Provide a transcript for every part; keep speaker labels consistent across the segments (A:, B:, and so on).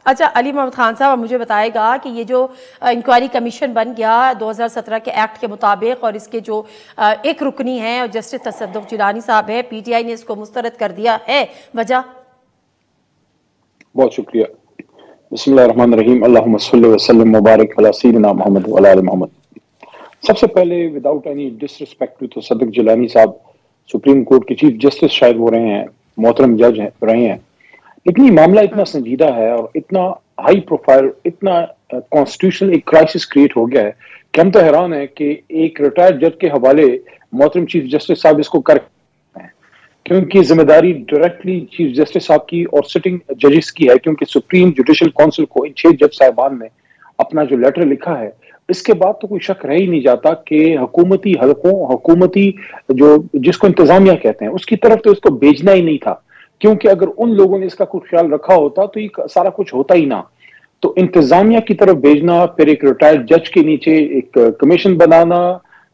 A: اچھا علی محمد خان صاحب مجھے بتائے گا کہ یہ جو انکوائری کمیشن بن گیا 2017 کے ایکٹ کے مطابق، اور اس کے جو ایک رکنی ہیں اور جسٹس تصدق جیلانی صاحب ہے، پی ٹی آئی نے اس کو مسترد کر دیا ہے، وجہ؟
B: بہت شکریہ. بسم اللہ الرحمن الرحیم. اللہم صلی وسلم مبارک علی سیدنا محمد وعلی آل محمد. سب سے پہلے without any disrespect to Tassaduq Jilani Sahab, supreme court کے چیف جسٹس شاید وہ رہے ہیں، محترم جج رہے ہیں، لیکن یہ معاملہ اتنا سنجیدہ ہے اور اتنا ہائی پروفائل، اتنا کانسٹیٹیوشنل ایک کرائسس کریٹ ہو گیا ہے کہ ہم تو حیران ہیں کہ ایک ریٹائرڈ جج کے حوالے محترم چیف جسٹس صاحب اس کو کر ہیں، کیونکہ ذمہ داری ڈائریکٹلی چیف جسٹس صاحب کی اور سٹنگ ججز کی ہے، کیونکہ سپریم جوڈیشل کونسل کو ان 6 جج صاحبان نے اپنا جو لیٹر لکھا ہے، اس کے بعد تو کوئی شک رہ ہی نہیں جاتا کہ حکومتی حلقوں، حکومتی جو جس کو انتظامیہ کہتے ہیں، اس کی طرف تو اس کو بھیجنا ہی نہیں تھا، کیونکہ اگر ان لوگوں نے اس کا کوئی خیال رکھا ہوتا تو یہ سارا کچھ ہوتا ہی نہ. تو انتظامیہ کی طرف بھیجنا، پھر ایک ریٹائرڈ جج کے نیچے ایک کمیشن بنانا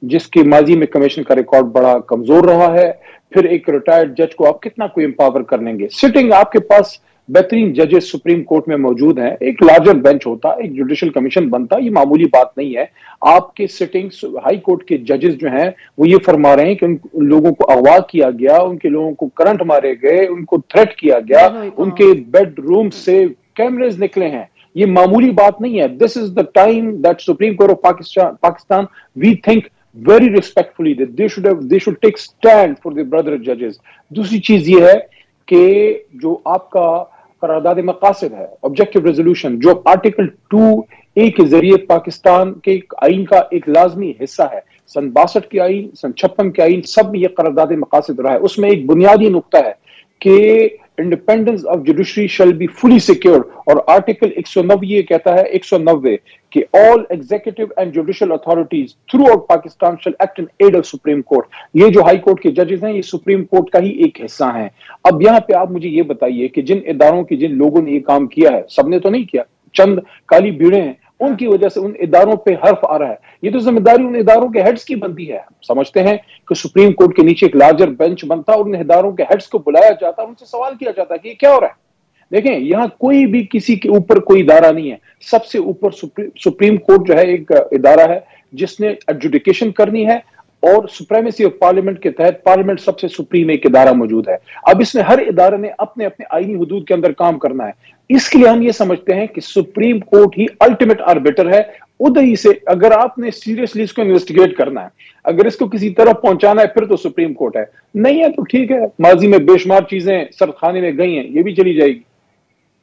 B: جس کے ماضی میں کمیشن کا ریکارڈ بڑا کمزور رہا ہے، پھر ایک ریٹائرڈ جج کو آپ کتنا کوئی امپاور کر لیں گے. سٹنگ آپ کے پاس بہترین ججز سپریم کورٹ میں موجود ہیں، ایک لارجر بینچ ہوتا، ایک جوڈیشل کمیشن بنتا، یہ معمولی بات نہیں ہے. آپ کے سٹنگ ہائی کورٹ کے ججز جو ہیں وہ یہ فرما رہے ہیں کہ ان لوگوں کو اغوا کیا گیا، ان کے لوگوں کو کرنٹ مارے گئے، ان کو تھریٹ کیا گیا، ان کے بیڈ روم سے کیمرز نکلے ہیں. یہ معمولی بات نہیں ہے. This is the time that Supreme Court of Pakistan we think very respectfully that they should take stand for their brother judges. دوسری چیز یہ ہے کہ جو آپ کا قرارداد مقاصد ہے، آبجیکٹو ریزولوشن، جو آرٹیکل 2A کے ذریعے پاکستان کے آئین کا ایک لازمی حصہ ہے، سن 62 کے آئین، سن 56 کے آئین، سب میں یہ قرارداد مقاصد رہا ہے. اس میں ایک بنیادی نقطہ ہے کہ independence of judiciary shall be fully secured, اور آرٹیکل 190 یہ کہتا ہے 190 کہ all executive and judicial authorities throughout Pakistan shall act in aid of Supreme Court. یہ جو ہائی کورٹ کے ججز ہیں یہ سپریم کورٹ کا ہی ایک حصہ ہیں. اب یہاں پہ آپ مجھے یہ بتائیے کہ جن اداروں کی جن لوگوں نے یہ کام کیا ہے، سب نے تو نہیں کیا، چند کالی بھیڑیں ہیں، ان کی وجہ سے ان اداروں پہ حرف آ رہا ہے. یہ تو ذمہ داری ان اداروں کے ہیڈز کی بنتی ہے. سمجھتے ہیں کہ سپریم کورٹ کے نیچے ایک لارجر بینچ بنتا اور ان اداروں کے ہیڈز کو بلایا جاتا، ان سے سوال کیا جاتا کہ یہ کیا ہو رہا ہے. دیکھیں یہاں کوئی بھی کسی کے اوپر کوئی ادارہ نہیں ہے. سب سے اوپر سپریم کورٹ جو ہے ایک ادارہ ہے جس نے ایڈجوڈیکیشن کرنی ہے، اور سپریمیسی آف پارلیمنٹ کے تحت پارلیمنٹ سب سے سپریم ایک ادارہ موجود ہے. اب اس میں ہر ادارے نے اپنے اپنے آئینی حدود کے اندر کام کرنا ہے. اس کے لیے ہم یہ سمجھتے ہیں کہ سپریم کورٹ ہی الٹیمیٹ آربیٹر ہے. ادھر ہی سے اگر آپ نے سیریسلی اس کو انویسٹیگیٹ کرنا ہے، اگر اس کو کسی طرف پہنچانا ہے، پھر تو سپریم کورٹ ہے. نہیں ہے تو ٹھیک ہے، ماضی میں بے شمار چیزیں سرخانے میں گئی ہیں، یہ بھی چلی جائے گی.